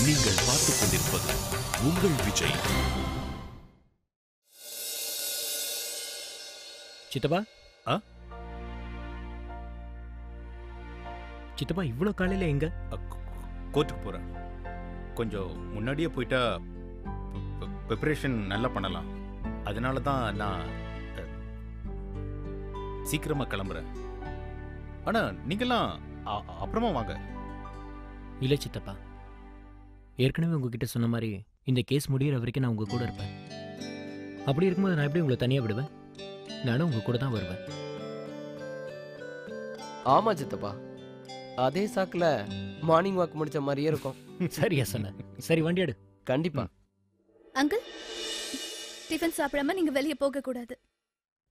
நீங்கள் பார்த்துக் கொண்டிருப்பது உங்கள் விஜய். சித்தப்பா சித்தப்பா இவ்வளோ காலையில் எங்க? கோர்ட்டுக்கு போகிறேன். கொஞ்சம் முன்னாடியே போயிட்டா ப்ரிப்பரேஷன் நல்லா பண்ணலாம். அதனால தான் நான் சீக்கிரமாக கிளம்புறேன். ஆனால் நீங்களாம் அப்புறமா வாங்க. இல்லை சித்தப்பா, ஏற்கனவே உங்ககிட்ட சொன்ன மாதிரி இந்த கேஸ் முடிகிற வரைக்கும் நான் உங்கள் கூட இருப்பேன். அப்படி இருக்கும்போது நான் எப்படி உங்களை தனியாக விடுவேன்? நானும் உங்கள் கூட தான் வருவேன். ஆமா சித்தப்பா, அதே சாக்குல மார்னிங் வாக் முடிச்ச மாதிரியே இருக்கும். சரியா சொன்ன. சரி, வண்டி எடு. கண்டிப்பா. அங்கிள், டிஃபன் சாப்பிடாம நீங்க வெளியே போக கூடாது.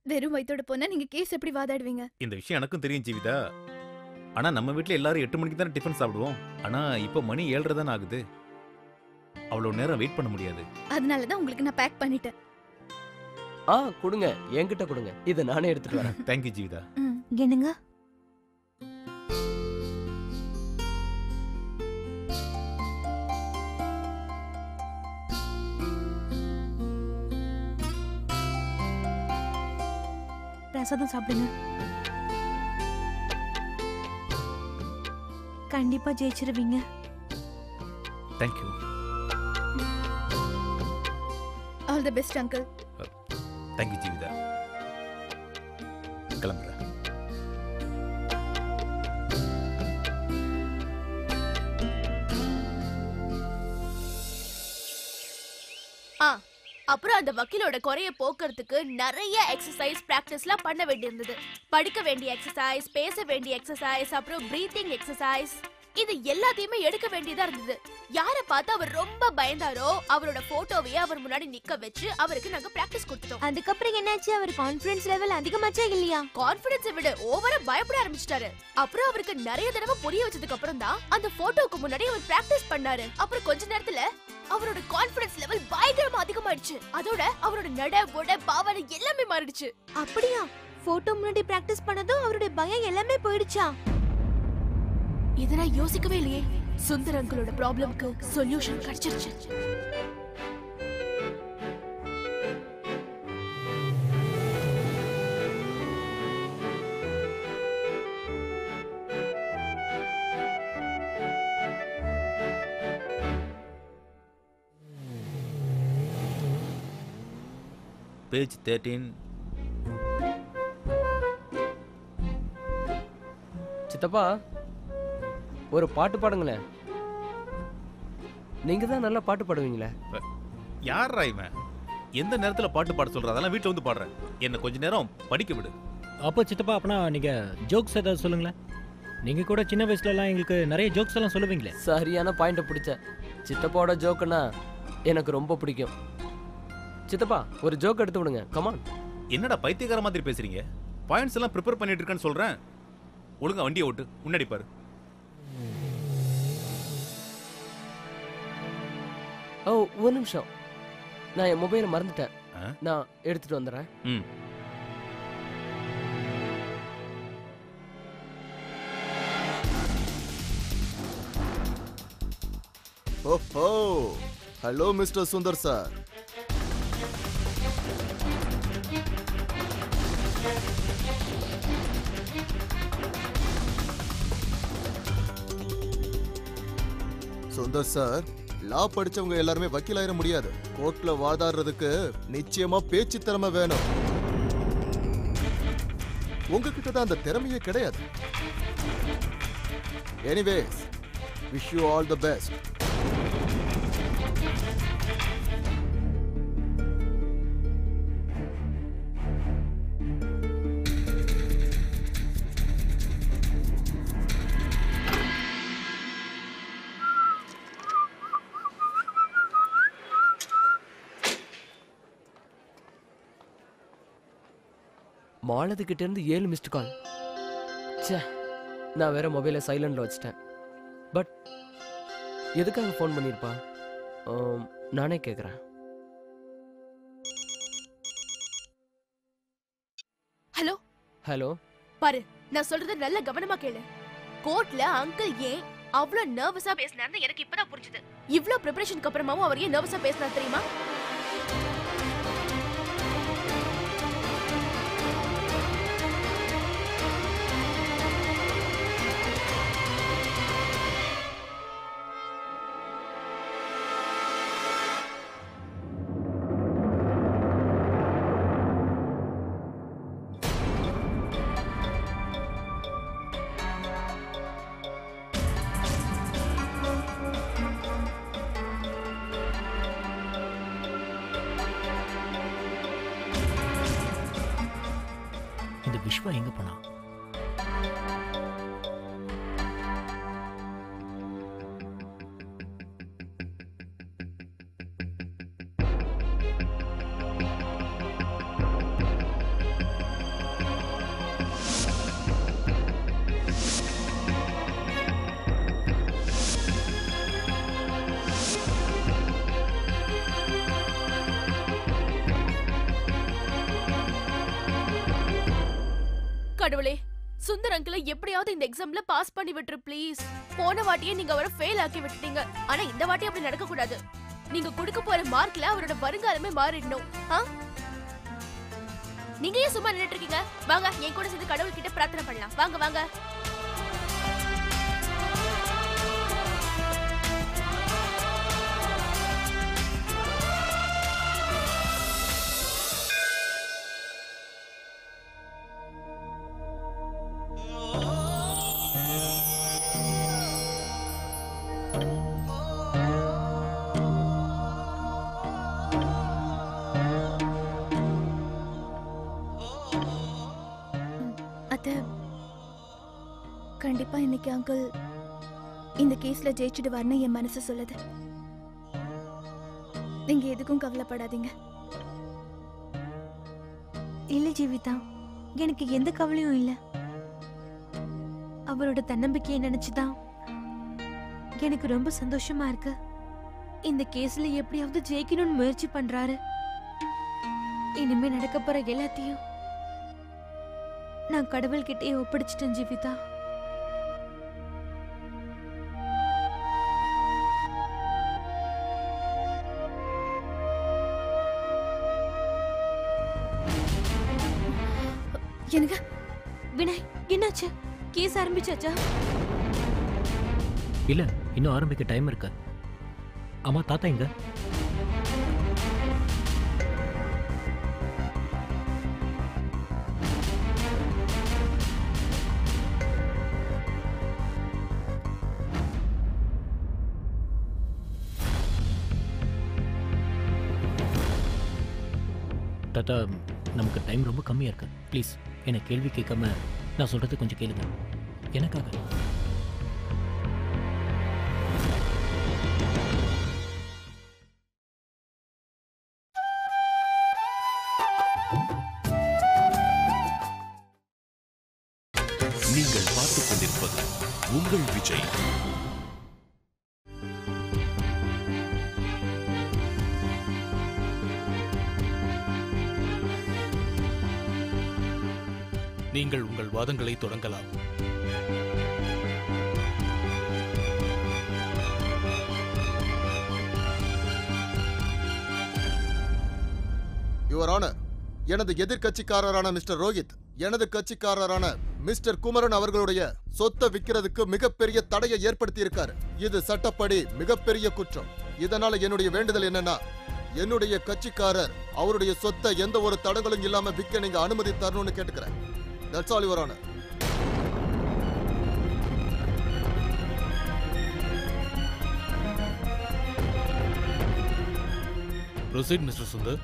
வெறும் வயித்தோட போனா நீங்க கேஸ் எப்படி வாதாடுவீங்க? இந்த விஷயம் எனக்கும் தெரியும் ஜீவிதா. ஆனா நம்ம வீட்டில் எல்லாரும் 8 மணிக்கு தானே டிஃபன் சாப்பிடுவோம். ஆனா இப்போ மணி 7:30 தானே ஆகுது. அவ்வளோ நேரம் வெயிட் பண்ண முடியாது. அதனால தான் உங்களுக்கு நான் பேக் பண்ணிட்டேன். கொடுங்க, என்கிட்ட கொடுங்க, இதை நானே எடுத்துட்டு வரேன். தேங்க்யூ ஜீவிதா. என்னங்க? பிரசாதம் சாப்பிடுங்க. கண்டிப்பா ஜெயிச்சிருவீங்க. Thank you. All the best uncle. Thank you Jeevitha. கிளம்புறேன். அப்புறம் அந்த வக்கீலோட குறைய போக்குறதுக்கு நிறைய எக்ஸசைஸ் பிராக்டிஸ்லாம் பண்ண வேண்டியிருந்தது. படிக்க வேண்டிய எக்ஸசைஸ், பேச வேண்டிய எக்ஸசைஸ், அப்புறம் பிரீத்திங் எக்ஸசைஸ், இது எல்லாத்தையுமே எடுக்க வேண்டியதா இருந்தது. யார பார்த்து அவர் ரொம்ப பயந்தாரோ அவரோட போட்டோவையே அவர் முன்னாடி நிக்க வச்சு அவருக்கு நாங்க பிராக்டிஸ் கொடுத்துட்டோம். அதுக்கப்புறம் என்னாச்சு? அவர் கான்ஃபிடன்ஸ் லெவல் அதிகமாச்சா இல்லையா? கான்ஃபிடன்ஸை விட ஓவரா பயப்பட ஆரம்பிச்சிட்டாரு. அப்புறம் அவருக்கு நிறைய தடவை புரிய வச்சதுக்கு அப்புறம் தான் அந்த போட்டோக்கு முன்னாடி அவர் பிராக்டிஸ் பண்ணாரு. அப்புறம் கொஞ்ச நேரத்துல அவரோட கான்ஃபிடன்ஸ் லெவல் பயங்கரமா அதிகமாயிடுச்சு. அதோட அவரோட நட உட பாவனை எல்லாமே மாறிடுச்சு. அப்படியா? போட்டோ முன்னாடி பிராக்டிஸ் பண்ணதும் அவருடைய பயம் எல்லாமே போயிடுச்சா? இத நான் யோசிக்கவே இல்லையே. சுந்தர் அங்கிளோட ப்ராப்ளம்க்கு சொல்யூஷன் கிடைச்சிருச்சு. பேஜ் 13. சித்தப்பா, ஒரு பாட்டு பாடுங்களேன். நீங்க தான் நல்லா பாட்டு பாடுவீங்களே. யாரா இவன்? எந்த நேரத்துல பாட்டு பாட சொல்ற? அதெல்லாம் வீட்டுல வந்து பாடுறேன். என்ன கொஞ்ச நேரம் படிக்க விடு. அப்போ சித்தப்பா, அப்பனா நீங்கள் ஜோக்ஸ் ஏதாவது சொல்லுங்களேன். நீங்கள் கூட சின்ன வயசுலலாம் எங்களுக்கு நிறைய ஜோக்ஸ் எல்லாம் சொல்லுவீங்களே. சரியான பாயிண்ட பிடிச்ச. சித்தப்பாவோட ஜோக்குன்னா எனக்கு ரொம்ப பிடிக்கும். சித்தப்பா, ஒரு ஜோக் எடுத்து விடுங்க. கமான். என்னடா பைத்தியக்கார மாதிரி பேசுறீங்க? பாயிண்ட்ஸ் எல்லாம் ப்ரிப்பேர் பண்ணிட்டு இருக்கேன்னு சொல்றேன். ஒழுங்கா வண்டியை ஓட்டு, முன்னாடி பாரு. ஒரு நிமிஷம், நான் என் மொபைலை மறந்துட்டேன். நான் எடுத்துட்டு வந்துடுறேன். ஓஹோ, hello mister Sundar sir. Sundar sir, law படிச்சவங்க எல்லாருமே வக்கீல் ஆயிட முடியாது. கோர்ட்ல வாதாடுறதுக்கு நிச்சயமா பேச்சு திறமை வேணும். உங்ககிட்ட தான் அந்த திறமையே கிடையாது. Anyways, wish you all the best. மாலதிக்கிட்ட இருந்து 7 மிஸ்டு கால். சே, நான் வேற மொபைலை சைலண்ட்ல வச்சிட்டேன். பட் எதுக்காக ஃபோன் பண்ணியிருப்பா? நானே கேட்குறேன். Hello hello. பாரு, நான் சொல்றத நல்ல கவனமா கேளு. கோர்ட்ல அங்கிள் ஏன் அவ்வளவு நர்வஸா பேசினாருன்னு எனக்கு இப்பதான் புரிஞ்சுது. இவ்ளோ ப்ரிப்பரேஷனுக்கு அப்புறமாவும் அவர் ஏன் நர்வஸா பேசினார் தெரியுமா? இந்த விஸ்வா எங்க போனா? கடவுளே, சுந்தர் அங்கிளை எப்படியாவது இந்த எக்ஸாம்ல பாஸ் பண்ணி விட்டுரு ப்ளீஸ். போன வாட்டியே நீங்க அவரை ஃபெயில் ஆக்கி விட்டுட்டீங்க. ஆனா இந்த வாட்டி அப்படி நடக்க கூடாது. நீங்க கொடுக்க போற மார்க்ல அவரோட வருங்காலமே மாறிடணும். நீங்க ஏன் சும்மா நின்னுட்டு இருக்கீங்க? வாங்க என் கூட சேர்ந்து கடவுள் கிட்ட பிரார்த்தனை பண்ணலாம். வாங்க வாங்க. கண்டிப்பா இன்னைக்கு அங்கிள் இந்த கேஸ்ல ஜெயிச்சிடுவார்னு என் மனசு சொல்லுது. நீங்க எதுக்கும் கவலைப்படாதீங்க. இல்ல ஜீவிதா, எனக்கு எந்த கவலையும் இல்ல. அவரோட தன்னம்பிக்கையை நினைச்சுதான் எனக்கு ரொம்ப சந்தோஷமா இருக்கு. இந்த கேஸ்ல எப்படியாவது ஜெயிக்கணும்னு முயற்சி பண்றாரு. இனிமே நடக்க போற எல்லாத்தையும் நான் கடவுள்கிட்டயே ஒப்படைச்சிட்டேன் ஜீவிதா. எனக்கு வினய், என்னாச்சு? கேஸ் ஆரம்பிச்சாச்சா? இல்ல, இன்னும் ஆரம்பிக்க டைம் இருக்கு. அம்மா தாத்தா எங்க? தாத்தா, நமக்கு டைம் ரொம்ப கம்மியா இருக்கு. ப்ளீஸ் என்னை கேள்வி கேட்காம நான் சொல்றது கொஞ்சம் கேளுங்க. எனக்காக. நீங்கள் பார்த்துக் கொண்டிருப்பது உங்கள் விஜய். நீங்கள் உங்கள் வாதங்களை தொடங்கலாம். யுவர் ஆனர், எனது எதிர்க்கட்சிக்காரரான மிஸ்டர் ரோஹித் எனது கட்சிக்காரரான மிஸ்டர் குமரன் அவர்களுடைய சொத்தை விற்கிறதுக்கு மிகப்பெரிய தடையை ஏற்படுத்தி இருக்காரு. இது சட்டப்படி மிகப்பெரிய குற்றம். இதனால என்னுடைய வேண்டுதல் என்னன்னா, என்னுடைய கட்சிக்காரர் அவருடைய சொத்தை எந்த ஒரு தடங்களும் இல்லாம விற்க நீங்க அனுமதி தரணும்னு கேட்டுக்கிறேன். That's all, Your Honor. Proceed, Mr. Sundar.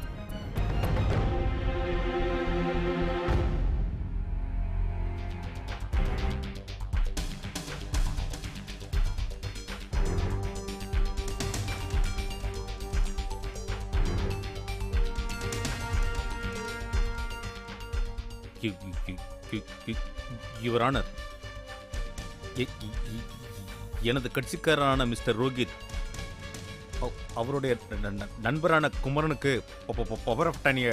Your honour, எனது கட்சிக்காரரான மிஸ்டர் ரோஹித் அவருடைய நண்பரான குமரனுக்கு பவர் ஆஃப் டானிய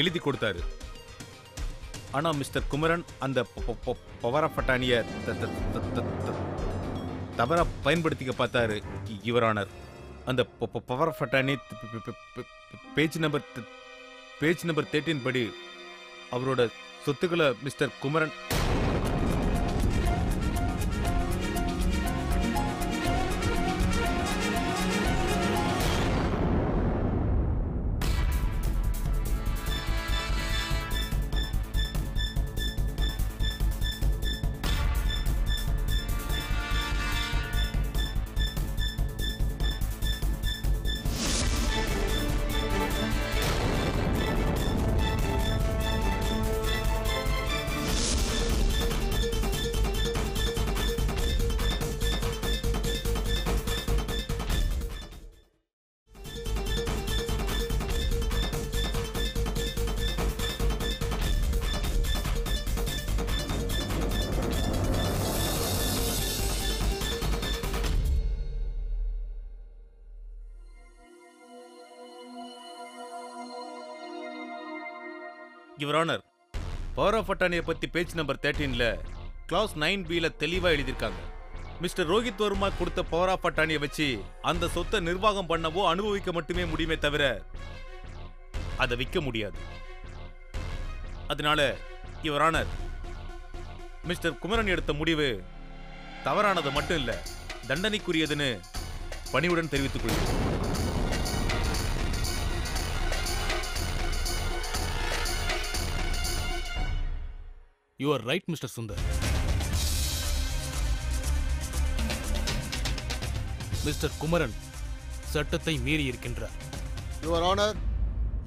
எழுதி கொடுத்தாரு. ஆனா மிஸ்டர் குமரன் அந்த பவர் ஆஃப் அட்டானிய தவறா பயன்படுத்திக்க பார்த்தாரு யுவர் ஆனர். அந்த power of attorney page number 13 படி அவரோட சொத்துக்களை mister Kumaran your honour, power of அட்டானியை பத்தி பேஜ் நம்பர் 13ல கிளாஸ் 9B தெளிவா எழுதியிருக்காங்க. மிஸ்டர் ரோஹித் வர்மா கொடுத்த பவர் ஆஃப் அட்டானியை வச்சு அந்த சொத்தை நிர்வாகம் பண்ணவோ அனுபவிக்க மட்டுமே முடியுமே தவிர அதை விற்க முடியாது. அதனால யுவர் ஆனர், மிஸ்டர் குமரன் எடுத்த முடிவு தவறானது மட்டும் இல்ல, தண்டனைக்குரியதுன்னு பணிவுடன் தெரிவித்துக் கொள்கிறேன். You are right mister Sundar. Mister Kumaran சட்டத்தை மீறி இருக்கின்றார். யுவர் ஆனர்,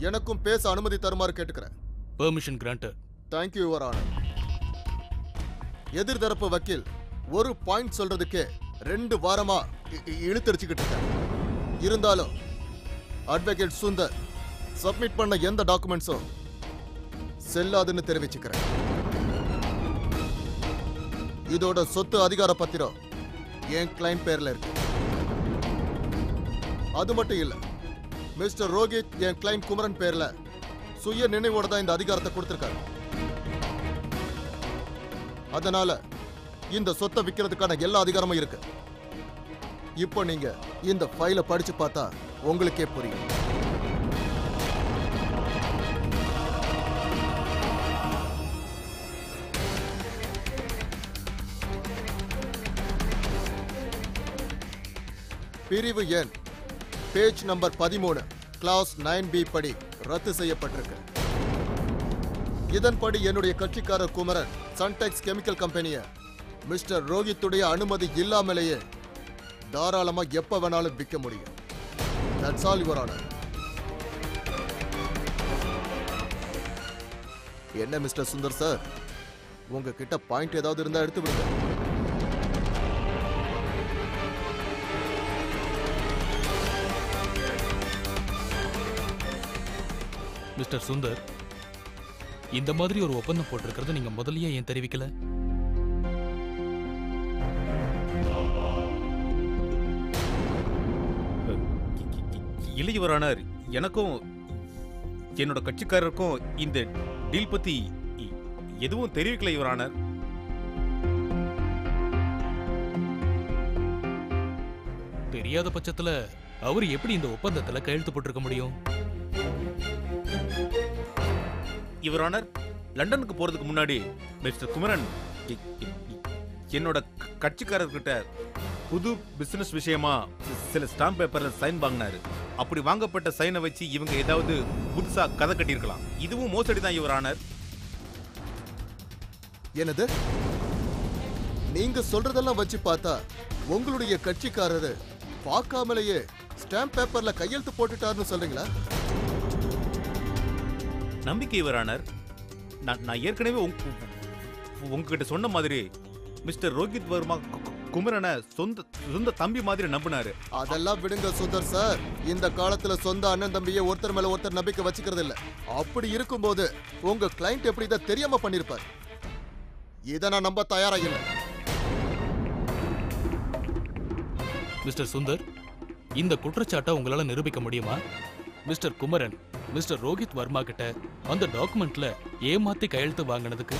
எனக்கும் பேச அனுமதி தருமாறு கேட்டுக்கிறேன். Permission granted. Thank you your honour. எதிர்தரப்பு வக்கீல் ஒரு பாயிண்ட் சொல்றதுக்கே 2 வாரமா இழுத்தடிச்சுக்கிட்டு இருக்காரு. இருந்தாலும் அட்வொகேட் சுந்தர் சப்மிட் பண்ண எந்த டாக்குமெண்ட்ஸும் செல்லாதுன்னு தெரிவிச்சுக்கிறேன். இதோட சொத்து அதிகார பத்திரம் என் கிளைண்ட் பேர்ல இருக்கு. அது மட்டும் இல்ல, மிஸ்டர் ரோஹித் என் கிளைண்ட் குமரன் பேர்ல சுய நினைவோட தான் இந்த அதிகாரத்தை கொடுத்திருக்காரு. அதனால இந்த சொத்தை விற்கிறதுக்கான எல்லா அதிகாரமும் இருக்கு. இப்போ நீங்க இந்த ஃபைலை படிச்சு பார்த்தா உங்களுக்கே புரியும். பிரிவு எண் பேஜ் நம்பர் 13 கிளாஸ் 9B படி ரத்து செய்யப்பட்டிருக்கு. இதன்படி என்னுடைய கட்சிக்காரர் குமரன் சன்டெக்ஸ் கெமிக்கல் கம்பெனியை மிஸ்டர் ரோஹித்துடைய அனுமதி இல்லாமலேயே தாராளமா எப்ப வேணாலும் விற்க முடியும். That's all your honour. என்ன மிஸ்டர் சுந்தர் சார், உங்ககிட்ட பாயிண்ட் ஏதாவது இருந்தா எடுத்து விடுங்க. மிஸ்டர் சுந்தர், இந்த மாதிரி ஒரு ஒப்பந்தம் போட்டிருக்கிறது நீங்க முதல்லயே ஏன் தெரிவிக்கல? இல்லை யுவர் ஆனர், எனக்கும் என்னோட கட்சிக்காரருக்கும் இந்த டீல் பத்தி எதுவும் தெரிவிக்கல யுவர் ஆனர். தெரியாத பட்சத்துல அவர் எப்படி இந்த ஒப்பந்தத்துல கையெழுத்து போட்டிருக்க முடியும்? யுவர் ஆனர், லண்டனுக்கு போறதுக்கு முன்னாடி மிஸ்டர் குமரன் என்னோட கட்சிக்காரர்கிட்ட புது பிசினஸ் விஷயமா சில ஸ்டாம்ப் பேப்பர்ல சைன் வாங்கினாரு. அப்படி வாங்கப்பட்ட சைனை வச்சு இவங்க ஏதாவது புதுசா கதை கட்டியிருக்கலாம். இதுவும் மோசடி தான் யுவர் ஆனர். என்னது, நீங்க சொல்றதெல்லாம் வச்சு பார்த்தா உங்களுடைய கட்சிக்காரரு பார்க்காமலேயே ஸ்டாம்ப் பேப்பர்ல கையெழுத்து போட்டுட்டாருன்னு சொல்றீங்களா? நம்பிக்கை யுவர் ஆனர். நான் ஏற்கனவே உங்ககிட்ட சொன்ன மாதிரி மிஸ்டர் ரோஹித் வர்மா குமரனை சொந்த தம்பி மாதிரி நம்பினாரு. அதெல்லாம் விடுங்க சுந்தர் சார். இந்த காலத்துல சொந்த அண்ணன் தம்பியை ஒருத்தர் மேல ஒருத்தர் நம்பிக்கை வச்சுக்கிறது இல்ல. அப்படி இருக்கும்போது உங்க கிளைண்ட் எப்படி இதை தெரியாம பண்ணிருப்பார்? இதை நான் நம்ப தயாரா இல்ல. மிஸ்டர் சுந்தர், இந்த குற்றச்சாட்டை உங்களால நிரூபிக்க முடியுமா? மிஸ்டர் குமரன் மிஸ்டர் ரோஹித் வர்மா கிட்ட அந்த டாக்குமெண்ட்ல ஏமாத்தி கையெழுத்து வாங்கினதுக்கு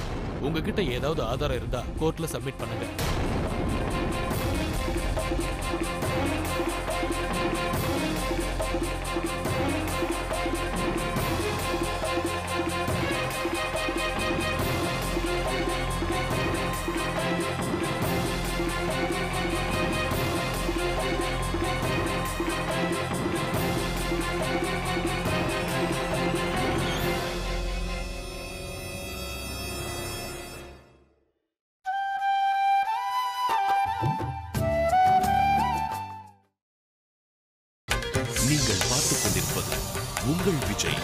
உங்ககிட்ட ஏதாவது ஆதாரம் இருந்தா கோர்ட்ல சப்மிட் பண்ணுங்க. நீங்கள் பார்த்துக் கொண்டிருப்பது உங்கள் விஜய்.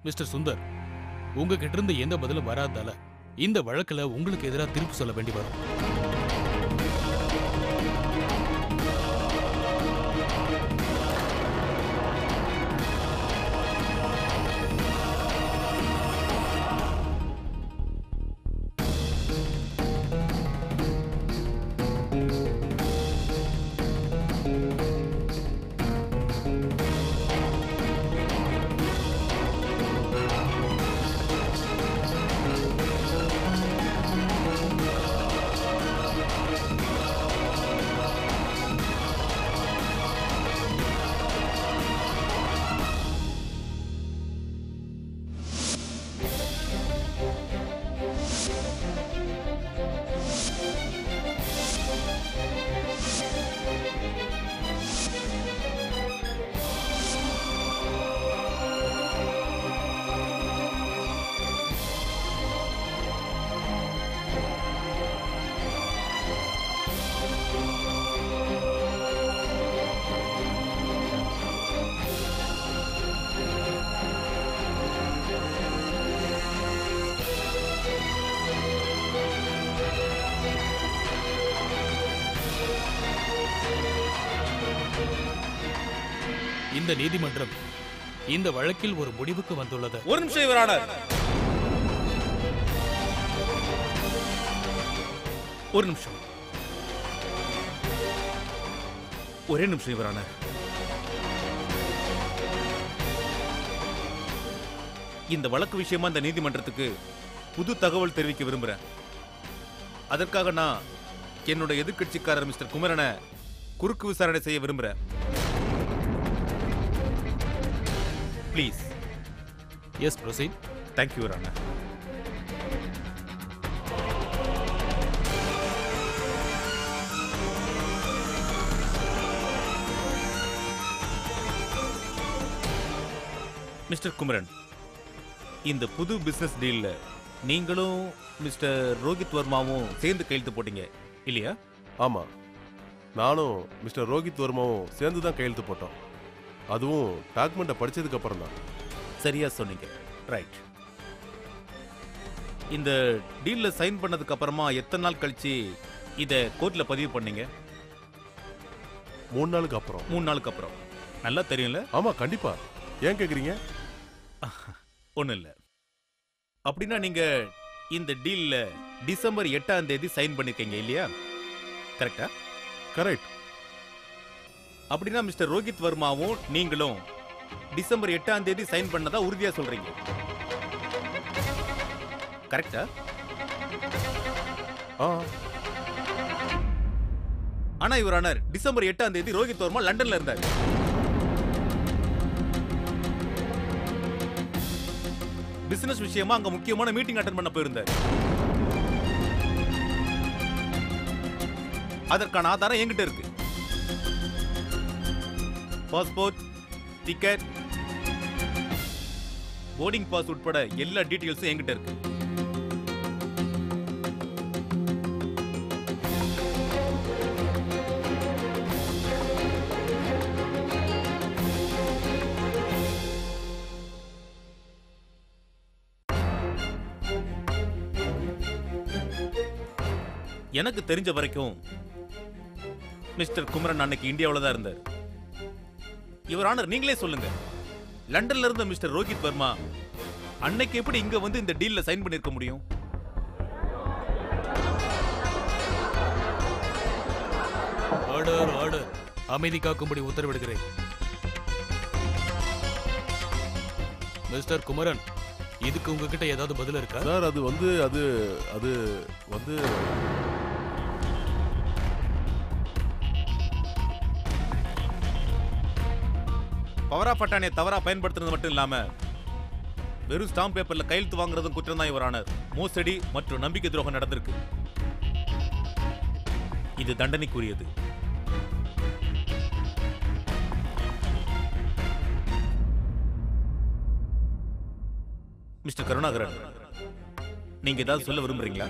மிஸ்டர் சுந்தர், உங்ககிட்ட இருந்து எந்த பதிலும் வராதால இந்த வழக்குல உங்களுக்கு எதிராக தீர்ப்பு சொல்ல வேண்டி வரும். இந்த நீதிமன்றம் இந்த வழக்கில் ஒரு முடிவுக்கு வந்துள்ளது. ஒரு நிமிஷம் யுவர் ஆனர். ஒரு நிமிஷம். ஒரே நிமிஷம் யுவர் ஆனர். இந்த வழக்கு விஷயமா இந்த நீதிமன்றத்துக்கு புது தகவல் தெரிவிக்க விரும்புறேன். அதற்காக நான் என்னோட எதிர்க்கட்சிக்காரர் மிஸ்டர் குமரனை குறுக்கு விசாரணை செய்ய விரும்புறேன். Please. Yes, proceed. Thank you, Your Honor. Mister Kumaran, இந்த புது பிசினஸ் டீல்ல நீங்களும் மிஸ்டர் ரோஹித் வர்மாவும் சேர்ந்து கையெழுத்து போட்டீங்க இல்லையா? ஆமா, நானும் மிஸ்டர் ரோஹித் வர்மாவும் சேர்ந்து தான் கையெழுத்து போட்டோம். அதுவும் டாக்குமெண்ட்டை படிச்சதுக்கு அப்புறம் தான். சரியா சொன்னீங்க. ரைட். இந்த டீல்ல சைன் பண்ணதுக்கு அப்புறமா எத்தனை நாள் கழிச்சு இத கோர்ட்ல பதிவு பண்ணீங்க? 3 நாளுக்கு அப்புறம். 3 நாளுக்கு அப்புறம். நல்லா தெரியும்ல? ஆமா, கண்டிப்பா. ஏன் கேக்குறீங்க? ஒண்ணும் இல்ல. அப்படின்னா நீங்க இந்த டீல்ல டிசம்பர் 8ஆம் தேதி சைன் பண்ணிருக்கீங்க இல்லையா? கரெக்டா? கரெக்ட். அப்படின்னா மிஸ்டர் ரோஹித் வர்மாவும் நீங்களும் டிசம்பர் 8ஆம் தேதி சைன் பண்ணதா உறுதியா சொல்றீங்க. கரெக்டா? ஆனா யுவர் ஆனர், டிசம்பர் 8ஆம் தேதி ரோஹித் வர்மா லண்டன்ல இருந்தார். பிசினஸ் விஷயமா அங்க முக்கியமான மீட்டிங் அட்டெண்ட் பண்ண போயிருந்தார். அதற்கான ஆதாரம் என்கிட்ட இருக்கு. பாஸ்போர்ட், டிக்கெட், போர்டிங் பாஸ் உட்பட எல்லா டீடைல்ஸும் என்கிட்ட இருக்கு. எனக்கு தெரிஞ்ச வரைக்கும் மிஸ்டர் குமரன் அன்னைக்கு இந்தியாவில் தான் இருந்தார். யுவர் ஆனர், நீங்களே சொல்லுங்க, லண்டன்ல இருந்த மிஸ்டர் ரோஹித் வர்மா அன்னைக்கு எப்படி இங்க வந்து இந்த டீல்ல சைன் பண்ணிருக்க முடியும்? Order, order. அமைதி காக்கும்படி உத்தரவிடுகிறேன். மிஸ்டர் குமரன், இதுக்கு உங்ககிட்ட ஏதாவது பதில் இருக்கா? சார் அது வந்து பவர் ஆஃப் அட்டானியை தவறா பயன்படுத்துறது மட்டும் இல்லாம வெறும் ஸ்டாம்ப் பேப்பர்ல கையெழுத்து வாங்குறதும் குற்றம் தான் யுவர் ஆனர். மோசடி மற்றும் நம்பிக்கை துரோகம் நடந்திருக்கு. இது தண்டனைக்குரியது. மிஸ்டர் கருணாகரன், நீங்க ஏதாவது சொல்ல விரும்புறீங்களா?